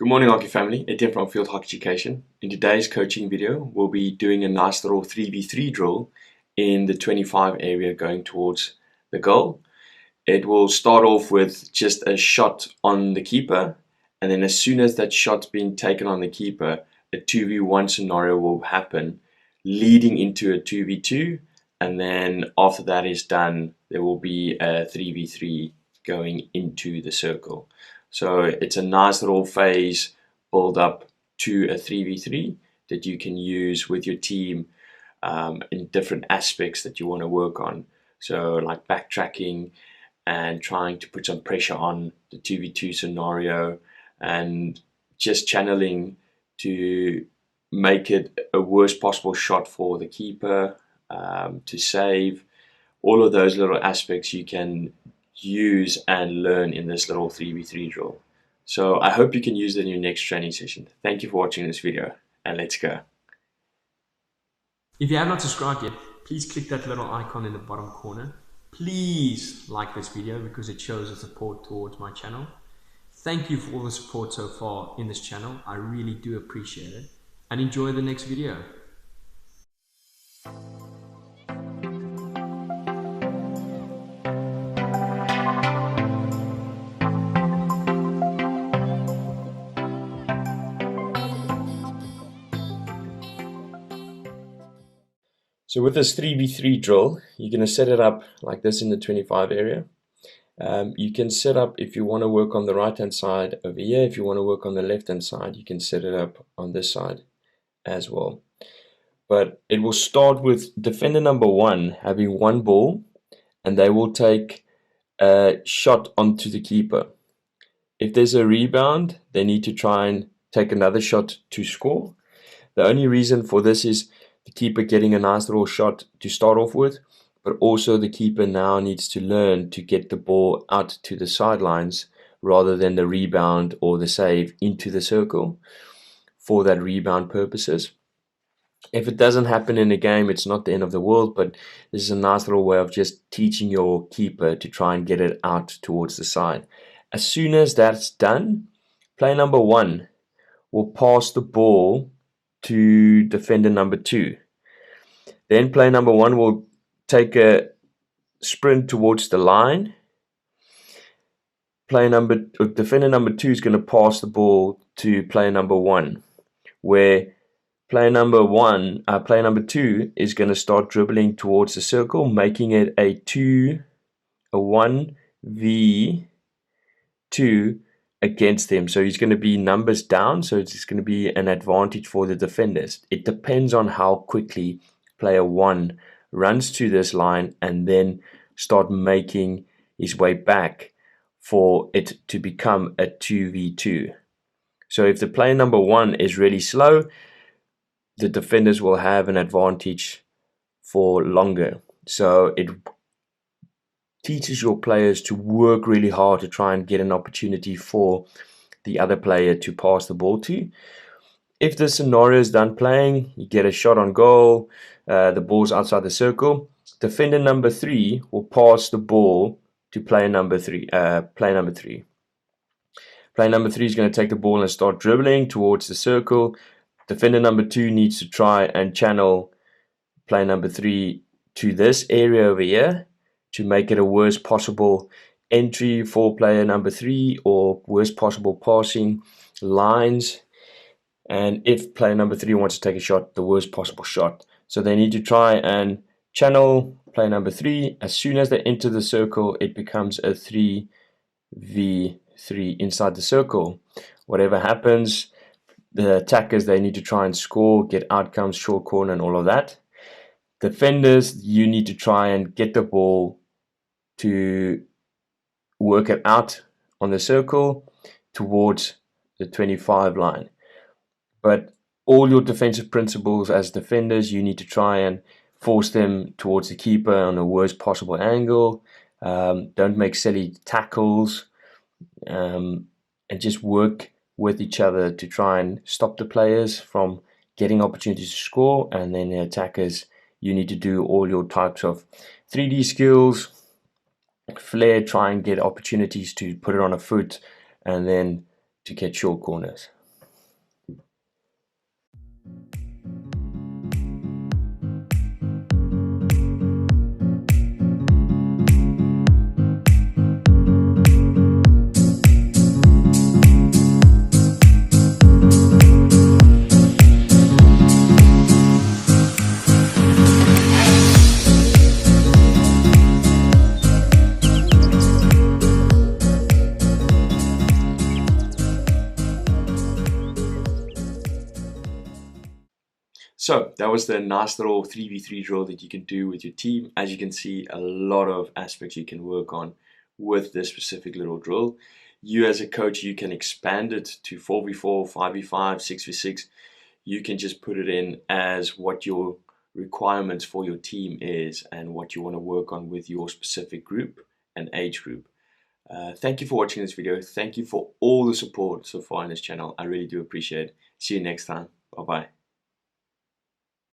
Good morning, hockey family. Etienne from Field Hockey Education. In today's coaching video, we'll be doing a nice little 3v3 drill in the 25 area going towards the goal. It will start off with just a shot on the keeper, and then as soon as that shot's been taken on the keeper, a 2v1 scenario will happen, leading into a 2v2, and then after that is done, there will be a 3v3 going into the circle. So it's a nice little phase build up to a 3v3 that you can use with your team in different aspects that you want to work on. So like backtracking and trying to put some pressure on the 2v2 scenario and just channeling to make it a worst possible shot for the keeper to save. All of those little aspects you can use and learn in this little 3v3 drill. So I hope you can use it in your next training session. Thank you for watching this video, and let's go. If you have not subscribed yet, please click that little icon in the bottom corner. Please like this video because it shows the support towards my channel. Thank you for all the support so far in this channel. I really do appreciate it, and enjoy the next video. So with this 3v3 drill, you're going to set it up like this in the 25 area. You can set up, if you want to work on the right hand side over here, if you want to work on the left hand side, you can set it up on this side as well. But it will start with defender number 1 having one ball, and they will take a shot onto the keeper. If there's a rebound, they need to try and take another shot to score. The only reason for this is the keeper getting a nice little shot to start off with, but also the keeper now needs to learn to get the ball out to the sidelines rather than the rebound or the save into the circle for that rebound purposes. If it doesn't happen in a game, it's not the end of the world, but this is a nice little way of just teaching your keeper to try and get it out towards the side. As soon as that's done, player number 1 will pass the ball to defender number 2. Then player number 1 will take a sprint towards the line. Defender number 2 is going to pass the ball to player number 1, where player number 2 is going to start dribbling towards the circle, making it a 1v2 against them. So he's going to be numbers down, so it's going to be an advantage for the defenders. It depends on how quickly player 1 runs to this line and then start making his way back for it to become a 2v2. So if the player number 1 is really slow, the defenders will have an advantage for longer. So it teaches your players to work really hard to try and get an opportunity for the other player to pass the ball to. If the scenario is done playing, you get a shot on goal, the ball's outside the circle, defender number 3 will pass the ball to player number 3. Player number 3 is going to take the ball and start dribbling towards the circle. Defender number 2 needs to try and channel player number 3 to this area over here to make it a worst possible entry for player number 3 or worst possible passing lines. And if player number 3 wants to take a shot, the worst possible shot. So they need to try and channel player number 3. As soon as they enter the circle, it becomes a 3v3 inside the circle. Whatever happens, the attackers, they need to try and score, get outcomes, short corner and all of that. Defenders, you need to try and get the ball to work it out on the circle towards the 25 line. But all your defensive principles as defenders, you need to try and force them towards the keeper on the worst possible angle. Don't make silly tackles, and just work with each other to try and stop the players from getting opportunities to score. And then the attackers, you need to do all your types of 3D skills, flair, try and get opportunities to put it on a foot, and then to get short corners. So that was the nice little 3v3 drill that you can do with your team. As you can see, a lot of aspects you can work on with this specific little drill. You as a coach, you can expand it to 4v4, 5v5, 6v6. You can just put it in as what your requirements for your team is and what you want to work on with your specific group and age group. Thank you for watching this video. Thank you for all the support so far on this channel. I really do appreciate it. See you next time. Bye-bye.